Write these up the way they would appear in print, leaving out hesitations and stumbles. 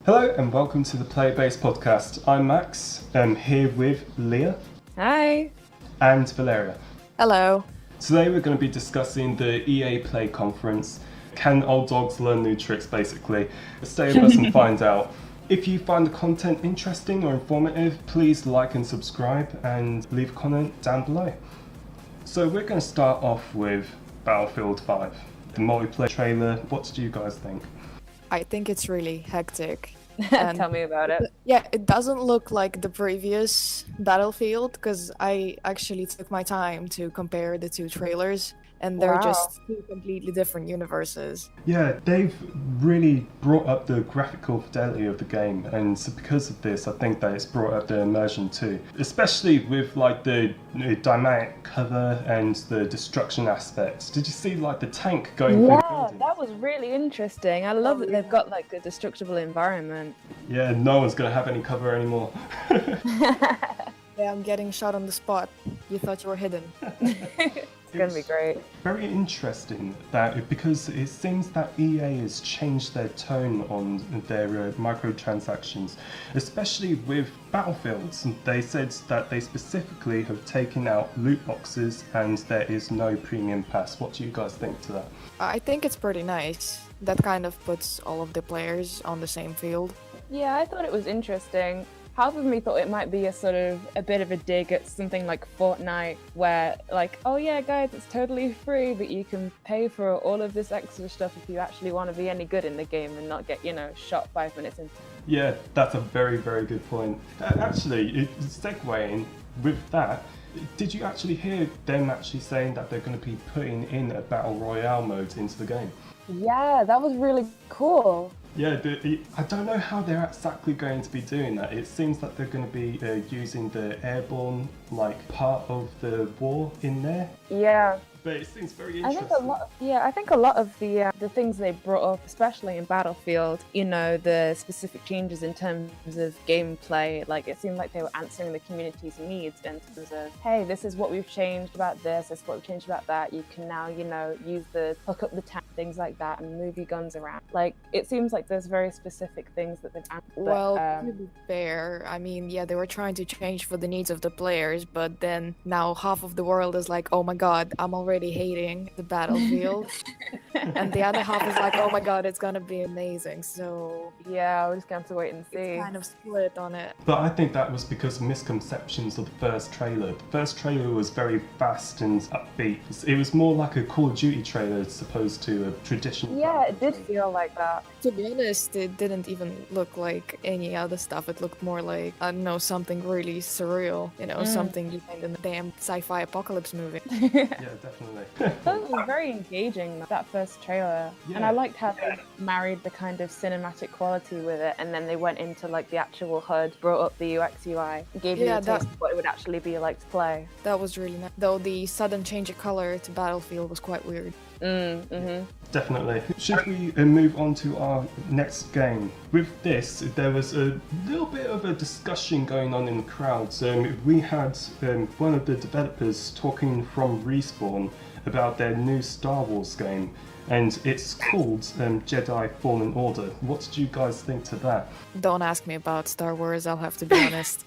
Hello and welcome to the Player-Based Podcast. I'm Max, I'm here with Leah. Hi. And Valeria. Hello. Today we're going to be discussing the EA Play Conference. Can old dogs learn new tricks, basically? Stay with us and find out. If you find the content interesting or informative, please like and subscribe and leave a comment down below. So we're going to start off with Battlefield 5, the multiplayer trailer. What did you guys think? I think it's really hectic. Tell me about it. Yeah, it doesn't look like the previous Battlefield because I actually took my time to compare the two trailers and they're just two completely different universes. Yeah, they've really brought up the graphical fidelity of the game, and so because of this, I think that it's brought up the immersion too. Especially with like the dynamic cover and the destruction aspects. Did you see like the tank going through the buildings? That was really interesting. I love that they've got like a destructible environment. Yeah, no one's gonna have any cover anymore. Yeah, I'm getting shot on the spot. You thought you were hidden. It's gonna be great. Very interesting that because it seems that EA has changed their tone on their microtransactions, especially with Battlefields. They said that they specifically have taken out loot boxes and there is no premium pass. What do you guys think to that? I think it's pretty nice. That kind of puts all of the players on the same field. Yeah, I thought it was interesting. Half of me thought it might be a bit of a dig at something like Fortnite, where like, oh yeah guys, it's totally free, but you can pay for all of this extra stuff if you actually want to be any good in the game and not get, shot 5 minutes in. Yeah, that's a very, very good point. Actually, segueing with that, did you actually hear them actually saying that they're going to be putting in a Battle Royale mode into the game? Yeah, that was really cool. Yeah, I don't know how they're exactly going to be doing that. It seems that they're going to be using the airborne part of the war in there. Yeah. But it seems very interesting. I think a lot of the things they brought up, especially in Battlefield, the specific changes in terms of gameplay, like it seemed like they were answering the community's needs in terms of, hey, this is what we've changed about this is what we've changed about that. You can now, use the hook up the tank, things like that, and move your guns around. Like it seems like there's very specific things that they've answered. Well, to be fair, I mean, yeah, they were trying to change for the needs of the players, but then now half of the world is like, oh my god, I'm already hating the Battlefield. And the other half is like, oh my god, it's gonna be amazing. So yeah, we're just going to have to wait and see. It's kind of split on it. But I think that was because of misconceptions of the first trailer. The first trailer was very fast and upbeat. It was more like a Call of Duty trailer as opposed to a traditional. Yeah, it did feel like that. To be honest, it didn't even look like any other stuff. It looked more like, I don't know, something really surreal. Something you find in a damn sci-fi apocalypse movie. Yeah, definitely. That was very engaging, that first trailer. Yeah. And I liked how they married the kind of cinematic quality with it, and then they went into like the actual HUD, brought up the UX UI, gave you a taste of what it would actually be like to play. That was really nice. Though the sudden change of color to Battlefield was quite weird. Definitely. Should we move on to our next game? With this, there was a little bit of a discussion going on in the crowd. We had one of the developers talking from Respawn about their new Star Wars game, and it's called Jedi Fallen Order. What did you guys think to that? Don't ask me about Star Wars, I'll have to be honest.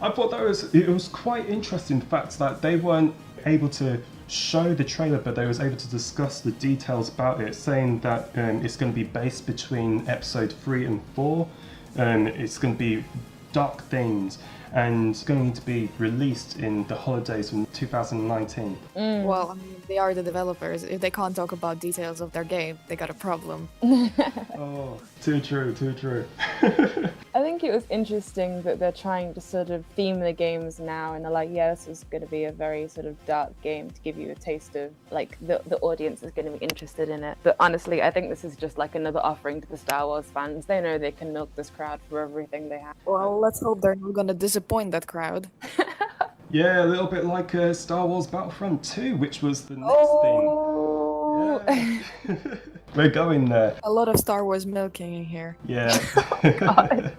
I thought it was quite interesting, the fact that they weren't able to show the trailer, but they was able to discuss the details about it, saying that it's going to be based between episode 3 and 4. It's going to be dark themed and going to be released in the holidays of 2019. Well, I mean, they are the developers. If they can't talk about details of their game, they got a problem. Oh, too true, too true. I think it was interesting that they're trying to sort of theme the games now, and they're like, yeah, this is going to be a very sort of dark game to give you a taste of, like, the audience is going to be interested in it. But honestly, I think this is just like another offering to the Star Wars fans. They know they can milk this crowd for everything they have. Well, let's hope they're not going to disappoint that crowd. Yeah, a little bit like Star Wars Battlefront 2, which was the next thing. Yeah. We're going there. A lot of Star Wars milking in here. Yeah.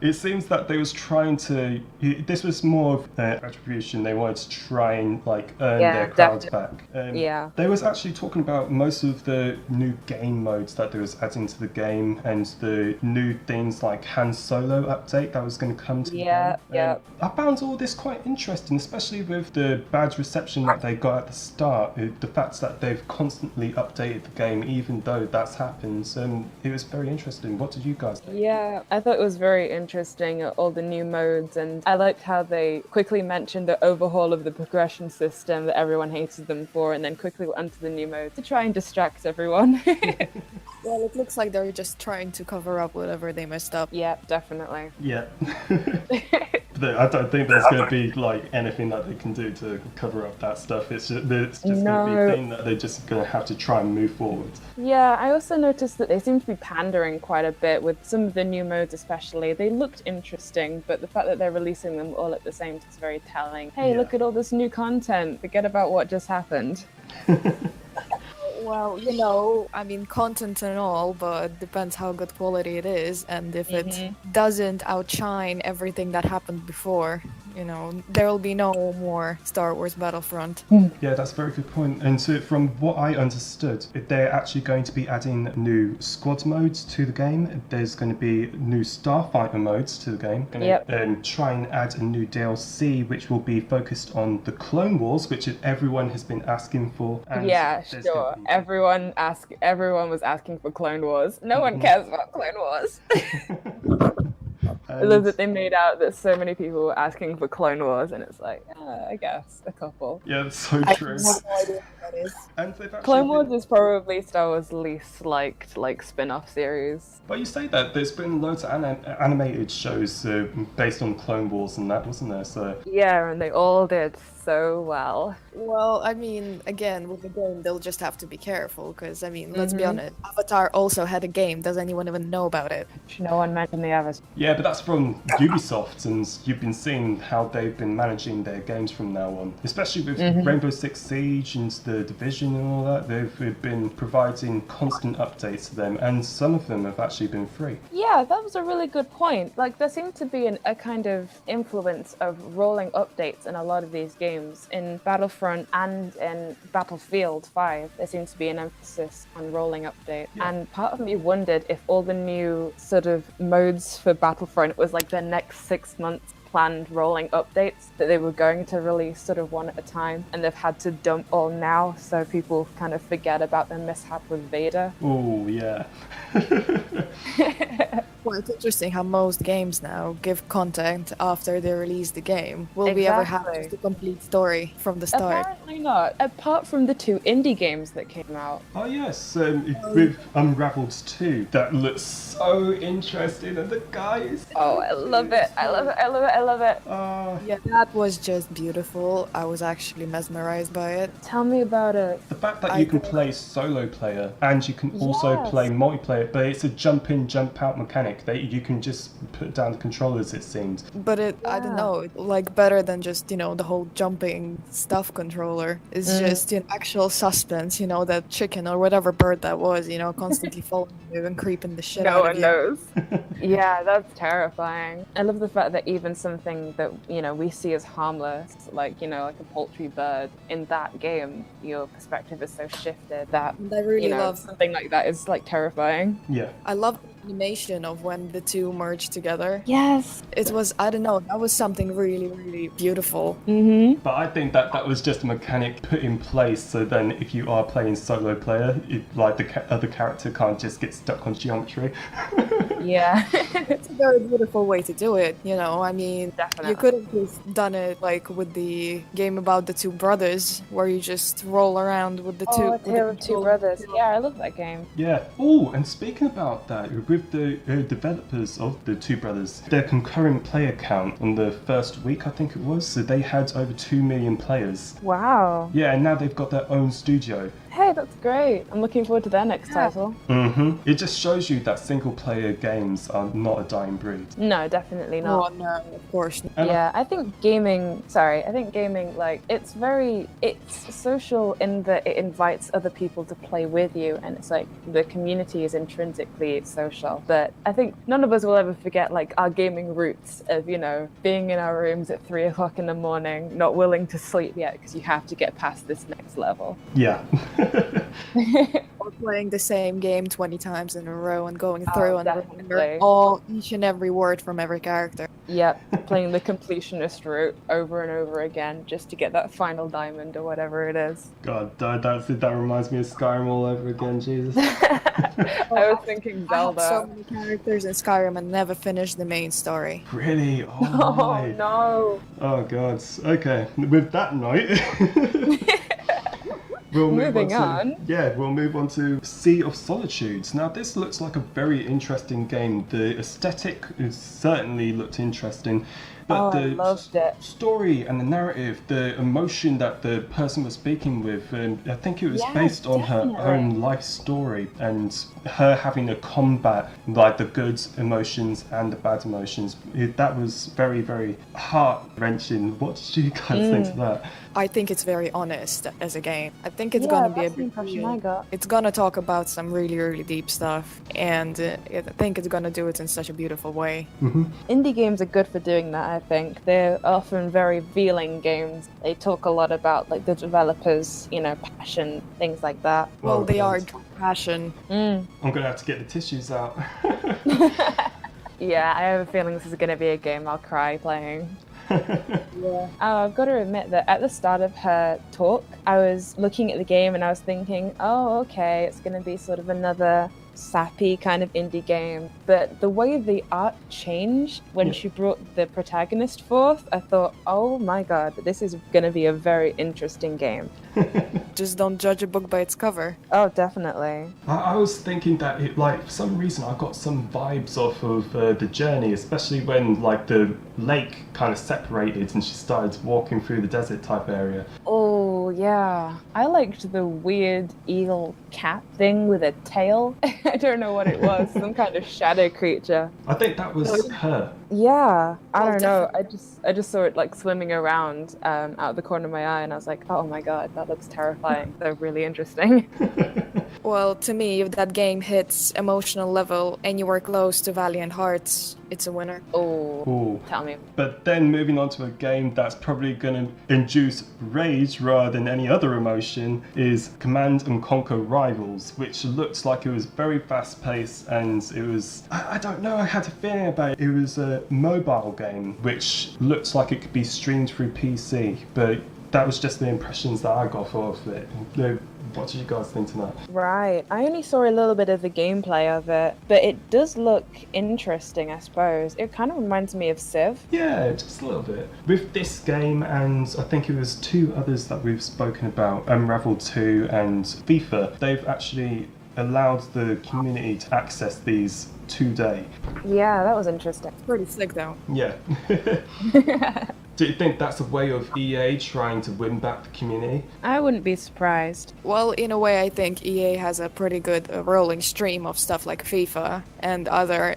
It seems that they was trying to. This was more of their attribution. They wanted to try and like earn their crowds back. Yeah. They was actually talking about most of the new game modes that they was adding to the game and the new things like Han Solo update that was going to come to the game. Yeah. I found all this quite interesting, especially with the bad reception that they got at the start. The fact that they've constantly updated the game, even though that's happened. It was very interesting. What did you guys think? Yeah, I thought it was very interesting, all the new modes, and I liked how they quickly mentioned the overhaul of the progression system that everyone hated them for, and then quickly went onto the new modes to try and distract everyone. Well, it looks like they're just trying to cover up whatever they messed up. Yeah, definitely. Yeah. I don't think there's going to be like anything that they can do to cover up that stuff. It's just going to be a thing that they're just going to have to try and move forward. Yeah, I also noticed that they seem to be pandering quite a bit with some of the new modes especially. They looked interesting, but the fact that they're releasing them all at the same time is very telling. Hey, look at all this new content. Forget about what just happened. Well, I mean, content and all, but depends how good quality it is, and if it doesn't outshine everything that happened before, there will be no more Star Wars Battlefront. Yeah, that's a very good point. And so from what I understood, they're actually going to be adding new squad modes to the game. There's going to be new starfighter modes to the game. And try and add a new DLC, which will be focused on the Clone Wars, which everyone has been asking for. And yeah, sure. Everyone was asking for Clone Wars. No one cares about Clone Wars. I love that they made out that so many people were asking for Clone Wars, and it's like, I guess, a couple. Yeah, that's so true. I have no idea what that is. And Clone Wars is probably Star Wars' least liked, spin-off series. But you say that, there's been loads of animated shows based on Clone Wars and that, wasn't there? So yeah, and they all did so well. Well, I mean, again, with the game, they'll just have to be careful, because, I mean, let's be honest, Avatar also had a game. Does anyone even know about it? No one mentioned the others. Yeah, but that's from Ubisoft, and you've been seeing how they've been managing their games from now on. Especially with Rainbow Six Siege and The Division and all that, they've been providing constant updates to them, and some of them have actually been free. Yeah, that was a really good point. There seemed to be a kind of influence of rolling updates in a lot of these games. In Battlefront and in Battlefield 5, there seems to be an emphasis on rolling updates. Yeah. And part of me wondered if all the new sort of modes for Battlefront was like the next 6 months planned rolling updates that they were going to release sort of one at a time, and they've had to dump all now so people kind of forget about the mishap with Vader. Oh, yeah. Well, it's interesting how most games now give content after they release the game. Will we ever have just a complete story from the start? Apparently not, apart from the 2 indie games that came out. Oh yes, with Unravel 2, that looks so interesting, and the guys. Oh, I love it! I love it! I love it! I love it! Yeah, that was just beautiful. I was actually mesmerized by it. Tell me about it. The fact that you can play solo player and you can also play multiplayer, but it's a jump in, jump out mechanic. You can just put down the controllers, it seems. But I don't know, better than just, the whole jumping stuff controller. It's just, actual suspense, that chicken or whatever bird that was, constantly following you and creeping the shit out of you. No one knows. Yeah, that's terrifying. I love the fact that even something that, we see as harmless, like a poultry bird, in that game, your perspective is so shifted that, I really love something like that is, terrifying. Yeah. I love the animation of when the two merged together. Yes. It was, I don't know, that was something really, really beautiful. But I think that was just a mechanic put in place so then if you are playing solo player, the other character can't just get stuck on geometry. Yeah. It's a very beautiful way to do it, I mean, definitely. You could have just done it with the game about the two brothers, where you just roll around with the two brothers. Yeah, I love that game. Yeah. Oh, and speaking about that, with the developers of the two brothers, their concurrent player count on the first week, I think it was, so they had over 2 million players. Wow. Yeah, and now they've got their own studio. Hey, that's great. I'm looking forward to their next title. It just shows you that single-player games are not a dying breed. No, definitely not. Oh no, of course not. And Yeah, I think gaming, like, it's social in that it invites other people to play with you, and it's like the community is intrinsically social. But I think none of us will ever forget, like, our gaming roots of, you know, being in our rooms at 3 o'clock in the morning, not willing to sleep yet because you have to get past this next level. Yeah. Or playing the same game 20 times in a row and going through and remember definitely. each and every word from every character. Yep, playing the completionist route over and over again just to get that final diamond or whatever it is. God, that reminds me of Skyrim all over again, Jesus. I was thinking I have Zelda. so many characters in Skyrim and never finished the main story. Really? Oh, Oh my. no! Oh, God. Okay, with that note... We'll Moving on. Yeah, we'll move on to Sea of Solitude. Now, this looks like a very interesting game. The aesthetic certainly looked interesting, but I loved it. story and the narrative, the emotion that the person was speaking with, I think it was Yeah, based on her definitely. own life story and her having to combat like the good emotions and the bad emotions. That was very, very heart-wrenching. What did you guys think of that? I think it's very honest as a game. I think it's Yeah, gonna be a that's the big impression deal. I got. It's gonna talk about some really, really deep stuff, and I think it's gonna do it in such a beautiful way. Indie games are good for doing that, I think. They're often very revealing games. They talk a lot about, like, the developers, you know, passion, things like that. Well, they are God. passion. I'm gonna have to get the tissues out. Yeah, I have a feeling this is going to be a game I'll cry playing. I've got to admit that at the start of her talk, I was looking at the game and I was thinking, oh, okay, it's going to be sort of another sappy kind of indie game. But the way the art changed when she brought the protagonist forth, I thought, oh my god, this is going to be a very interesting game. Just don't judge a book by its cover. Oh, definitely. I was thinking that it, like, for some reason I got some vibes off of the journey, especially when like the lake kind of separated and she started walking through the desert type area. Oh, yeah. I liked the weird eel cat thing with a tail. I don't know what it was. Some kind of shadow creature. I think that was her. Yeah, I Well, don't know. I just saw it like swimming around out of the corner of my eye, and I was like, oh my god, that looks terrifying. So really interesting. Well, to me, if that game hits emotional level and you are close to Valiant Hearts, it's a winner. Oh, Ooh. tell me. But then moving on to a game that's probably going to induce rage rather than any other emotion is Command and Conquer Rivals, which looks like it was very fast paced and it was, I don't know, I had a feeling about it. It was a mobile game which looks like it could be streamed through PC, but that was just the impressions that I got off of it. What did you guys think tonight? Right. I only saw a little bit of the gameplay of it, but it does look interesting, I suppose. It kind of reminds me of Civ. Yeah, just a little bit. With this game, and I think it was two others that we've spoken about, Unravel 2 and FIFA, they've actually allowed the community to access these today. Yeah, that was interesting. Pretty sick though. Yeah. Do you think that's a way of EA trying to win back the community? I wouldn't be surprised. Well, in a way, I think EA has a pretty good rolling stream of stuff like FIFA and other,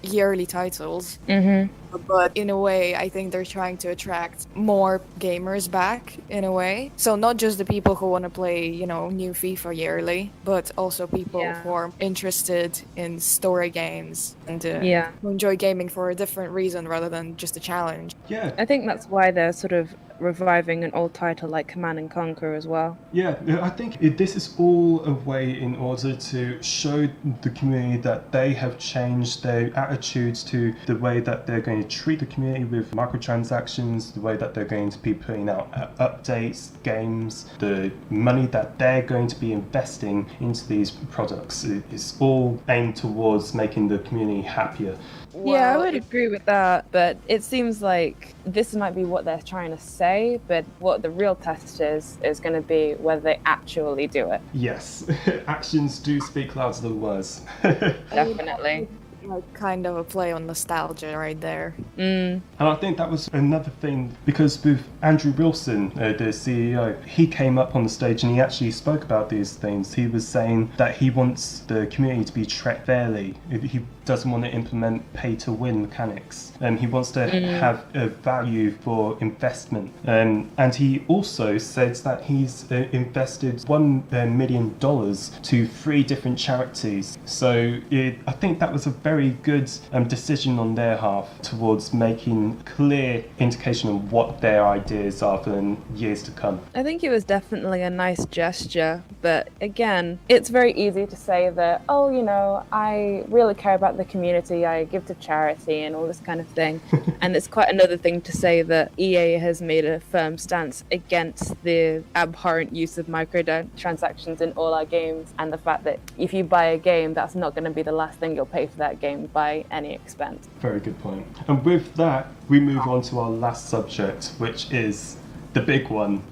yearly titles. Mm-hmm. But in a way, I think they're trying to attract more gamers back, in a way. So not just the people who want to play, new FIFA yearly, but also people who are interested in story games and who enjoy gaming for a different reason rather than just a challenge. Yeah. I think that's why they're sort of reviving an old title like Command and Conquer as well. Yeah, I think this is all a way in order to show the community that they have changed their attitudes to the way that they're going to treat the community with microtransactions, the way that they're going to be putting out updates, games, the money that they're going to be investing into these products. It's all aimed towards making the community happier. Yeah, I would agree with that, but it seems like this might be what they're trying to say, but what the real test is going to be whether they actually do it. Yes, actions do speak louder than words. Definitely. like kind of a play on nostalgia right there. And I think that was another thing, because with Andrew Wilson, the CEO, he came up on the stage and he actually spoke about these things. He was saying that he wants the community to be treated fairly. He doesn't want to implement pay-to-win mechanics. He wants to have a value for investment. And he also says that he's invested $1 million to 3 different charities. So I think that was a very good decision on their half towards making clear indication of what their ideas are for the years to come. I think it was definitely a nice gesture, but again, it's very easy to say that, oh, you know, I really care about the community, I give to charity and all this kind of thing. And it's quite another thing to say that EA has made a firm stance against the abhorrent use of microtransactions in all our games, and the fact that if you buy a game, that's not going to be the last thing you'll pay for that game by any expense. Very good point. And with that, we move on to our last subject, which is the big one,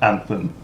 Anthem.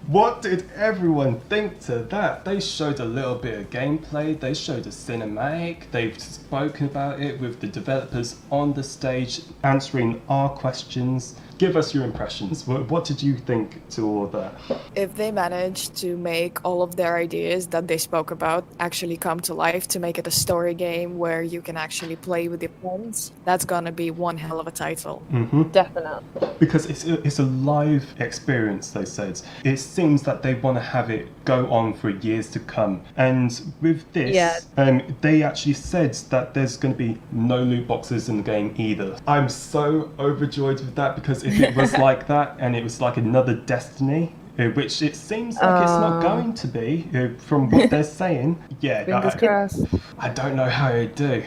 What did everyone think to that? They showed a little bit of gameplay, they showed a cinematic, they've spoken about it with the developers on the stage answering our questions. Give us your impressions. What did you think to all of that? If they manage to make all of their ideas that they spoke about actually come to life, to make it a story game where you can actually play with your friends, that's gonna be one hell of a title. Definitely. Because it's a live experience, they said. It seems that they want to have it go on for years to come. And with this, they actually said that there's going to be no loot boxes in the game either. I'm so overjoyed with that, because if it was like that and it was like another Destiny, which it seems like it's not going to be, from what they're saying. Fingers crossed. I don't know how they do.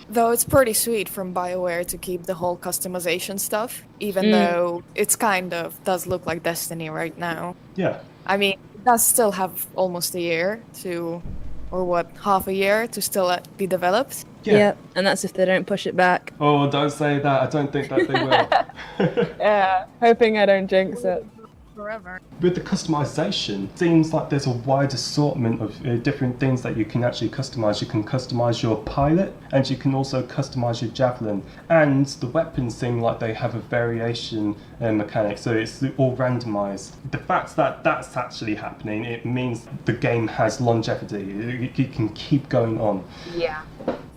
Though it's pretty sweet from BioWare to keep the whole customization stuff, even though it's kind of does look like Destiny right now. Yeah. I mean, it does still have almost a year to, or what, half a year to still be developed. Yeah, and that's if they don't push it back. Oh, don't say that. I don't think that they will. Yeah, hoping I don't jinx it. Forever. With the customization, it seems like there's a wide assortment of different things that you can actually customize. You can customize your pilot, and you can also customize your javelin. And the weapons seem like they have a variation mechanic, so it's all randomized. The fact that that's actually happening, it means the game has longevity. You can keep going on. Yeah.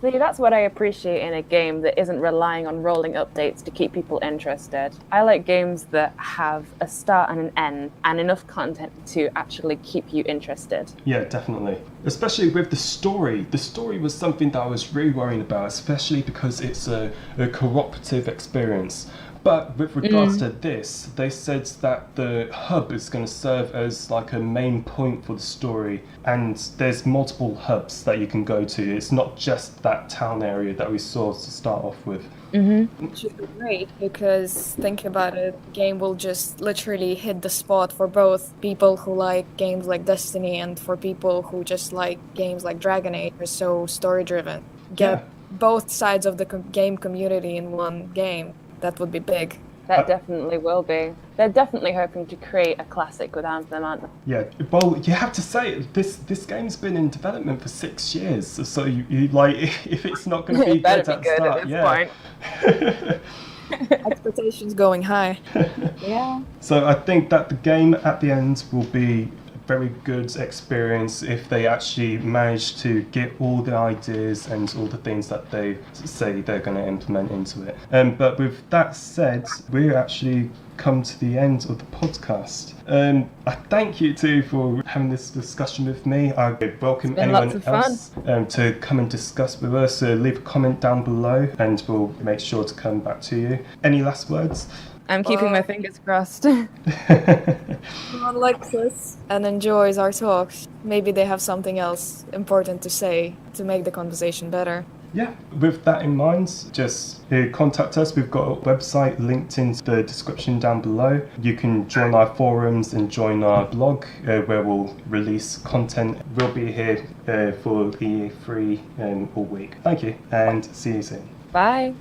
See, that's what I appreciate in a game that isn't relying on rolling updates to keep people interested. I like games that have a start and an end and enough content to actually keep you interested. Yeah, definitely. Especially with the story. The story was something that I was really worried about, especially because it's a cooperative experience. But with regards to this, they said that the hub is going to serve as like a main point for the story, and there's multiple hubs that you can go to. It's not just that town area that we saw to start off with. Which would be great, because thinking about it, the game will just literally hit the spot for both people who like games like Destiny and for people who just like games like Dragon Age, are so story driven. Get both sides of the game community in one game. That would be big. That definitely will be. They're definitely hoping to create a classic with Anthem, aren't they? Yeah, well, you have to say, this game's been in development for 6 years, so you like, if it's not going to be good at the start, at this point. Expectations going high. Yeah. So I think that the game at the end will be very good experience if they actually manage to get all the ideas and all the things that they say they're going to implement into it. But with that said, we're actually come to the end of the podcast. I thank you two for having this discussion with me. I welcome anyone else to come and discuss with us. Leave a comment down below and we'll make sure to come back to you. Any last words? I'm keeping my fingers crossed. Someone likes us and enjoys our talks. Maybe they have something else important to say to make the conversation better. Yeah, with that in mind, just contact us. We've got a website linked in the description down below. You can join our forums and join our blog where we'll release content. We'll be here for the E3 all week. Thank you and see you soon. Bye.